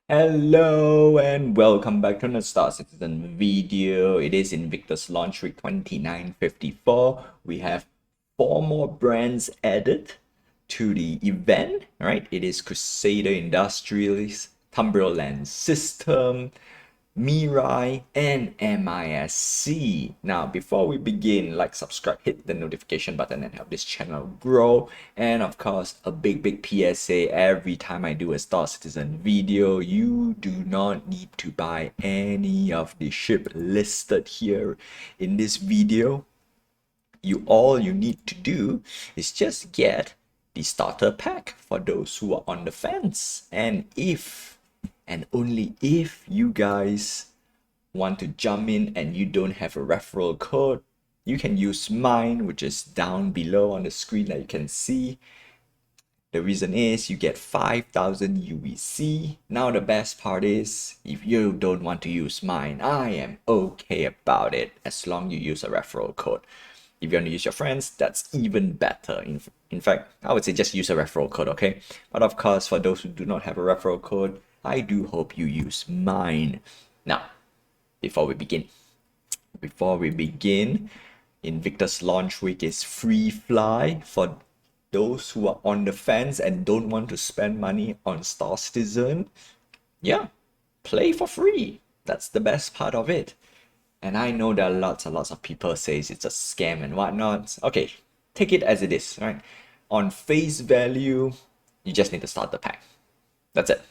Hello and welcome back to the Star Citizen video. It is Invictus Launch Week 2954. We have four more brands added to the event. All right, it is Crusader Industries, Cumberland System, Mirai, and MISC. Now, before we begin, like, subscribe, hit the notification button and help this channel grow. And of course, a big PSA every time I do a Star Citizen video, you do not need to buy any of the ship listed here in this video. All you need to do is just get the starter pack for those who are on the fence. And if and only if you guys want to jump in and you don't have a referral code, you can use mine, which is down below on the screen that you can see. The reason is you get 5,000 UEC. Now the best part is, if you don't want to use mine, I am okay about it as long as you use a referral code. If you want to use your friends, that's even better. In fact, I would say just use a referral code, okay? But of course, for those who do not have a referral code, I do hope you use mine. Now, before we begin, Invictus Launch Week is free fly for those who are on the fence and don't want to spend money on Star Citizen. Yeah, play for free. That's the best part of it. And I know there are lots and lots of people says it's a scam and whatnot. Okay, take it as it is, right? On face value, you just need to start the pack. That's it.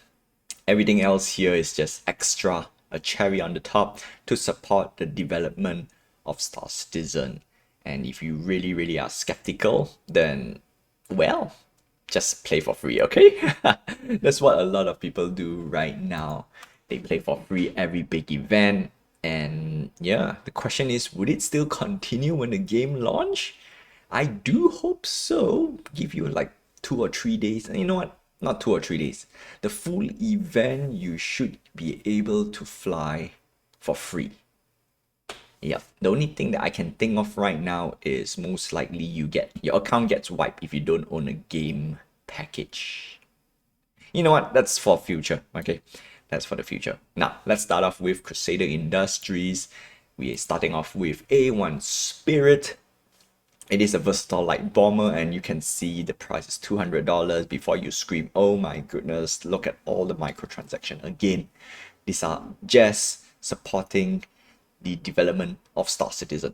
Everything else here is just extra, a cherry on the top to support the development of Star Citizen. And if you really are skeptical, then, well, just play for free, okay? That's what a lot of people do right now. They play for free every big event. And yeah, the question is, would it still continue when the game launch? I do hope so. Give you like 2 or 3 days. And you know what? Not 2 or 3 days. The full event, you should be able to fly for free. Yeah, the only thing that I can think of right now is most likely your account gets wiped if you don't own a game package. You know what? That's for future, okay? That's for the future. Now, let's start off with Crusader Industries. We are starting off with A1 Spirit. It is a versatile light bomber, and you can see the price is $200 before you scream, oh my goodness, look at all the microtransaction. Again, these are just supporting the development of Star Citizen.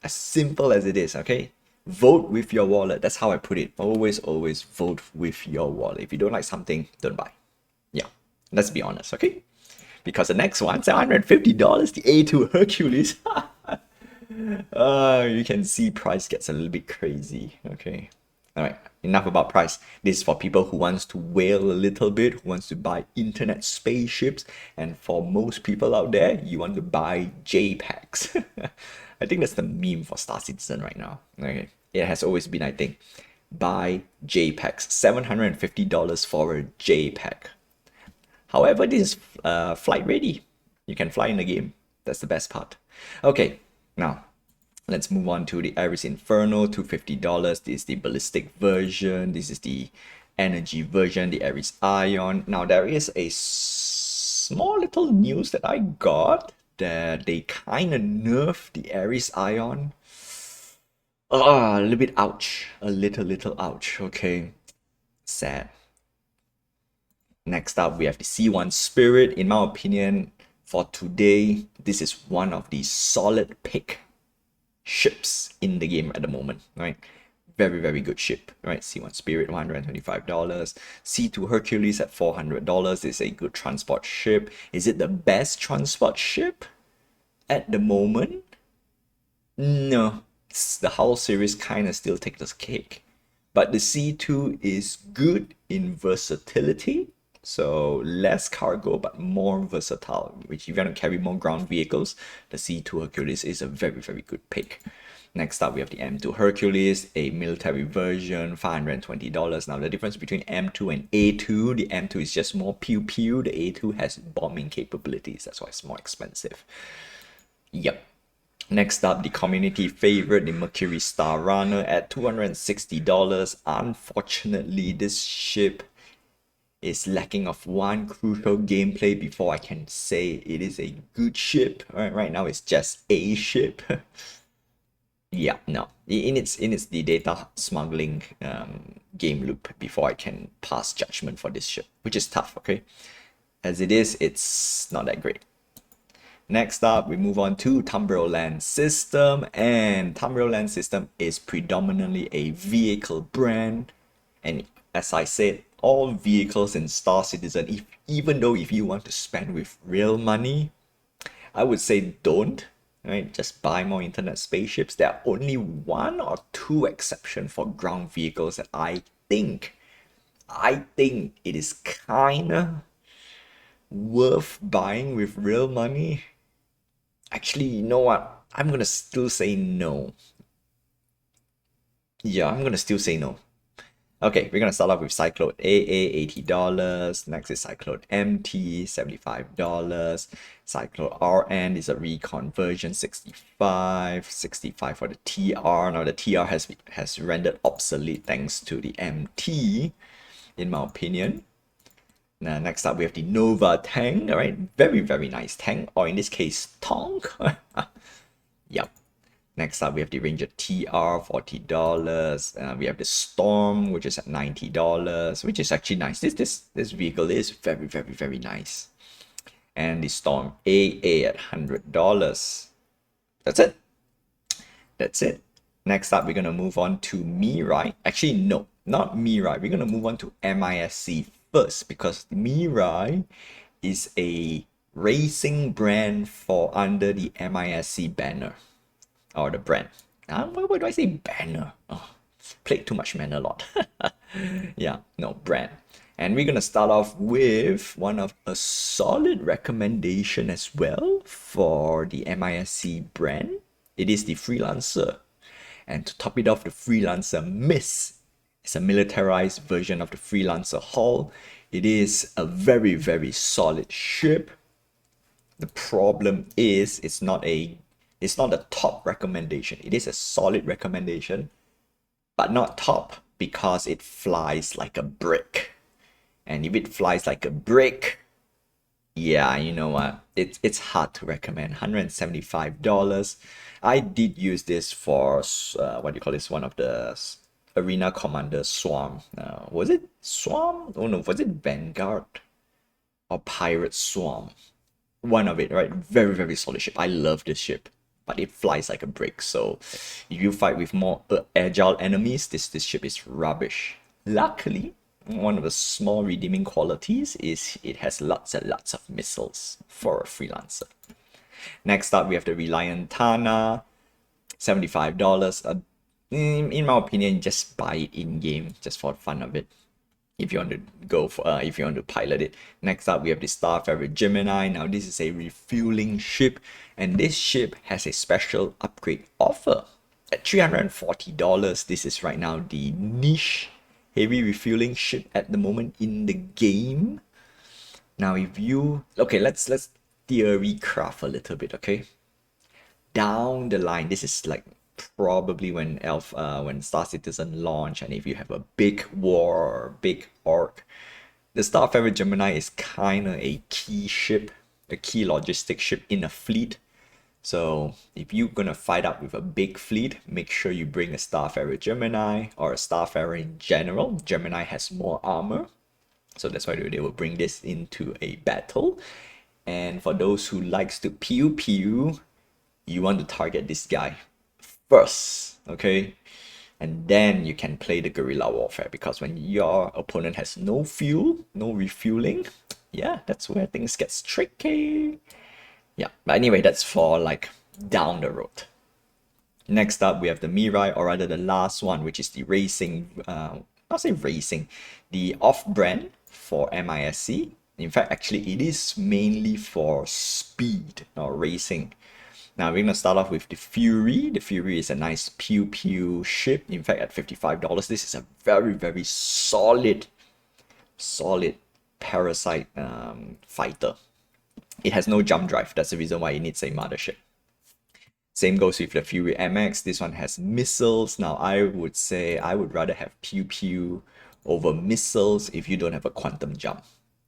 As simple as it is, okay? Vote with your wallet. That's how I put it. Always vote with your wallet. If you don't like something, don't buy. Yeah, let's be honest, okay? Because the next one, $750, the A2 Hercules. You can see price gets a little bit crazy. Okay, all right, enough about price. This is for people who wants to whale a little bit, who wants to buy internet spaceships, and for most people out there, you want to buy JPEGs. I think that's the meme for Star Citizen right now. Okay, it has always been, I think, buy JPEGs, $750 for a JPEG. However, this is flight ready. You can fly in the game. That's the best part. Okay, now let's move on to the Ares Inferno, $250. This is the ballistic version. This is the energy version, the Ares Ion. Now there is a small little news that I got that they kind of nerfed the Ares Ion. A little bit ouch. A little ouch. Okay, sad. Next up, we have the C1 Spirit. In my opinion, for today, this is one of the solid pick ships in the game at the moment, right? Very good ship, right? C1 Spirit, $125. C2 Hercules at $400 is a good transport ship. Is it the best transport ship at the moment? No, the Hull series kind of still takes the cake. But the C2 is good in versatility. So less cargo, but more versatile, which if you want to carry more ground vehicles, the C2 Hercules is a very good pick. Next up, we have the M2 Hercules, a military version, $520. Now, the difference between M2 and A2, the M2 is just more pew-pew, the A2 has bombing capabilities, that's why it's more expensive. Yep. Next up, the community favorite, the Mercury Star Runner at $260. Unfortunately, this ship is lacking of one crucial gameplay before I can say it is a good ship. Right now it's just a ship. Yeah, no. In its the data smuggling game loop before I can pass judgment for this ship, which is tough, okay? As it is, it's not that great. Next up, we move on to Land System, and Land System is predominantly a vehicle brand, and as I said, all vehicles in Star Citizen, even though if you want to spend with real money, I would say don't, right? Just buy more internet spaceships. There are only one or two exceptions for ground vehicles that I think it is kinda worth buying with real money. Actually, you know what? I'm gonna still say no. Yeah, I'm gonna still say no. Okay, we're gonna start off with Cyclone AA, $80. Next is Cyclone MT, $75. Cyclone RN is a recon version, 65 for the TR. Now the TR has rendered obsolete thanks to the MT, in my opinion. Now, next up we have the Nova tank, alright, very, very nice tank, or in this case, Tonk. Yep. Next up, we have the Ranger TR, $40. We have the Storm, which is at $90, which is actually nice. This vehicle is very, very, very nice. And the Storm AA at $100. That's it. That's it. Next up, we're gonna move on to Mirai. Actually, no, not Mirai. We're gonna move on to MISC first because Mirai is a racing brand for under the MISC banner. Or the brand. Why do I say banner? Oh, played too much Manor Lord. Yeah, no, brand. And we're gonna start off with one of a solid recommendation as well for the MISC brand. It is the Freelancer. And to top it off, the Freelancer Miss is a militarized version of the Freelancer Hull. It is a very, very solid ship. The problem is it's not a top recommendation. It is a solid recommendation, but not top because it flies like a brick. And if it flies like a brick, yeah, you know what? It's hard to recommend. $175. I did use this for what do you call this? One of the Arena Commander Swarm. Was it Swarm? Oh no, was it Vanguard or Pirate Swarm? One of it, right? Very, very solid ship. I love this ship, but it flies like a brick. So if you fight with more agile enemies, this ship is rubbish. Luckily, one of the small redeeming qualities is it has lots and lots of missiles for a Freelancer. Next up, we have the Reliant Tana, $75. In my opinion, just buy it in game just for the fun of it. If you want to go for, if you want to pilot it. Next up, we have the Starfarer Gemini. Now, this is a refueling ship, and this ship has a special upgrade offer at $340. This is right now the niche heavy refueling ship at the moment in the game. Now, if you let's theory craft a little bit, okay? Down the line, this is like probably when Star Citizen launch, and if you have a big war or big orc, the Starfarer Gemini is kind of a key ship, a key logistic ship in a fleet. So if you're gonna fight up with a big fleet, make sure you bring a Starfarer Gemini or a Starfarer in general. Gemini has more armor, so that's why they will bring this into a battle. And for those who likes to pew pew, you want to target this guy first, okay? And then you can play the guerrilla warfare, because when your opponent has no fuel, no refueling, yeah, that's where things gets tricky. Yeah, but anyway, that's for like down the road. Next up, we have the Mirai, or rather the last one, which is the racing, not say racing, the off-brand for MISC. In fact, actually, it is mainly for speed or racing. Now, we're going to start off with the Fury. The Fury is a nice pew-pew ship. In fact, at $55, this is a very, very solid parasite fighter. It has no jump drive. That's the reason why it needs a mothership. Same goes with the Fury MX. This one has missiles. Now, I would say I would rather have pew-pew over missiles if you don't have a quantum jump.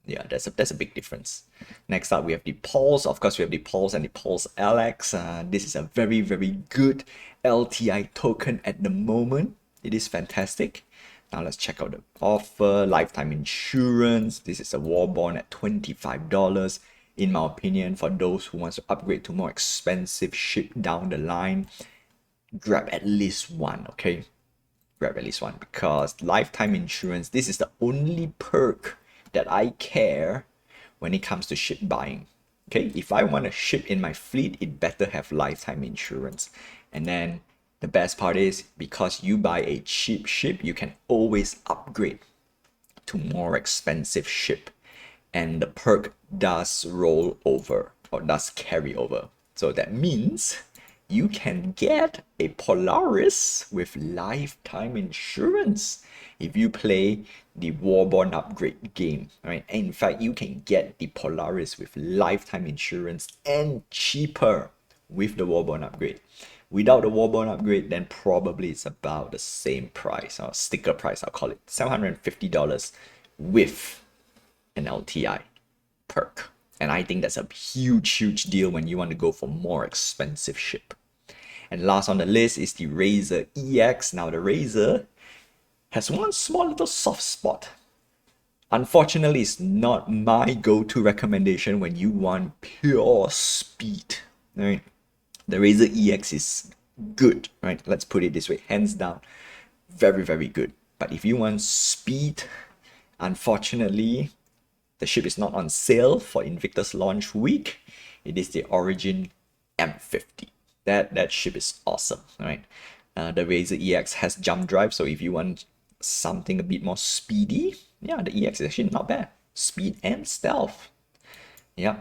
Yeah, that's a big difference. Next up, we have the Pulse. Of course, we have the Pulse and the Pulse LX. This is a very, very good LTI token at the moment. It is fantastic. Now let's check out the offer. Lifetime insurance. This is a war bond at $25. In my opinion, for those who want to upgrade to more expensive ship down the line, grab at least one, okay? Grab at least one, because lifetime insurance, this is the only perk that I care when it comes to ship buying. Okay, if I want a ship in my fleet, it better have lifetime insurance. And then the best part is, because you buy a cheap ship, you can always upgrade to more expensive ship, and the perk does roll over or does carry over. So that means you can get a Polaris with lifetime insurance if you play the Warbond upgrade game, right? And in fact, you can get the Polaris with lifetime insurance and cheaper with the Warbond upgrade. Without the Warbond upgrade, then probably it's about the same price, or sticker price, I'll call it, $750 with an LTI perk. And I think that's a huge deal when you want to go for more expensive ship. And last on the list is the Razor EX. Now the Razor has one small little soft spot. Unfortunately, it's not my go-to recommendation when you want pure speed, right? The Razor EX is good, right? Let's put it this way, hands down, very good. But if you want speed, unfortunately, the ship is not on sale for Invictus Launch Week. It is the Origin M50. That ship is awesome, right? The Razor EX has jump drive, so if you want something a bit more speedy, yeah, the EX is actually not bad. Speed and stealth. Yeah,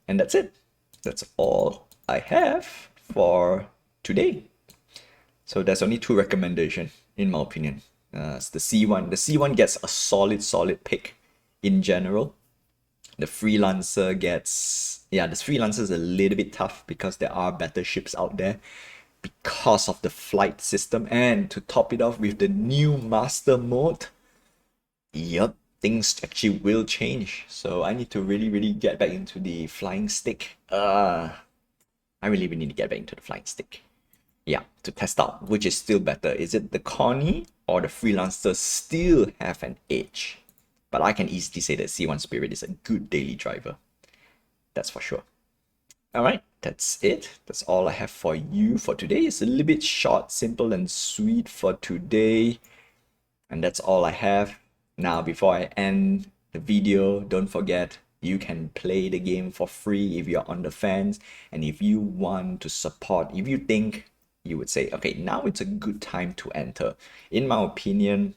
and that's it. That's all I have for today. So there's only two recommendations, in my opinion. It's the C1. The C1 gets a solid pick in general. The Freelancer gets, yeah, the Freelancer is a little bit tough because there are better ships out there because of the flight system. And to top it off with the new master mode, yep, things actually will change. So I need to really get back into the flying stick. I really need to get back into the flying stick. Yeah, to test out which is still better. Is it the Connie or the Freelancer still have an edge? But I can easily say that C1 Spirit is a good daily driver. That's for sure. Alright, that's it. That's all I have for you for today. It's a little bit short, simple and sweet for today. And that's all I have. Now, before I end the video, don't forget, you can play the game for free if you're on the fence. And if you want to support, if you think you would say, okay, now it's a good time to enter. In my opinion,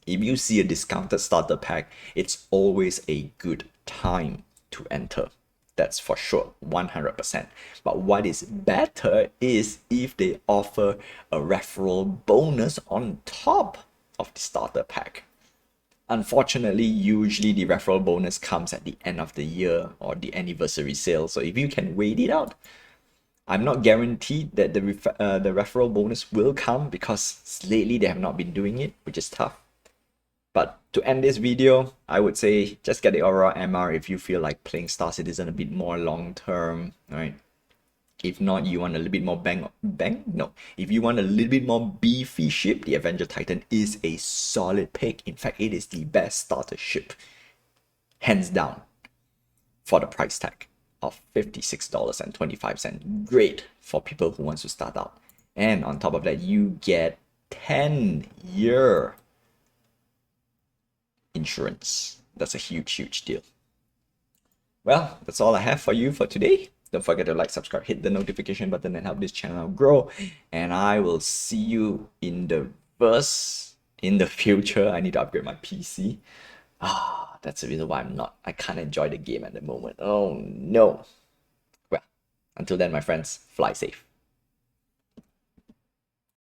if you see a discounted starter pack, it's always a good time to enter. That's for sure, 100%. But what is better is if they offer a referral bonus on top of the starter pack. Unfortunately, usually the referral bonus comes at the end of the year or the anniversary sale. So if you can wait it out, I'm not guaranteed that the referral bonus will come because lately they have not been doing it, which is tough. But to end this video, I would say just get the Aurora MR if you feel like playing Star Citizen a bit more long term, right? If not, you want a little bit more if you want a little bit more beefy ship, the Avenger Titan is a solid pick. In fact, it is the best starter ship, hands down, for the price tag of $56.25. Great for people who want to start out. And on top of that, you get 10-year insurance. That's a huge deal. Well, that's all I have for you for today. Don't forget to like, subscribe, hit the notification button and help this channel grow. And I will see you in the future. I need to upgrade my PC. That's the reason why I can't enjoy the game at the moment. Oh no. Well, until then, my friends, fly safe.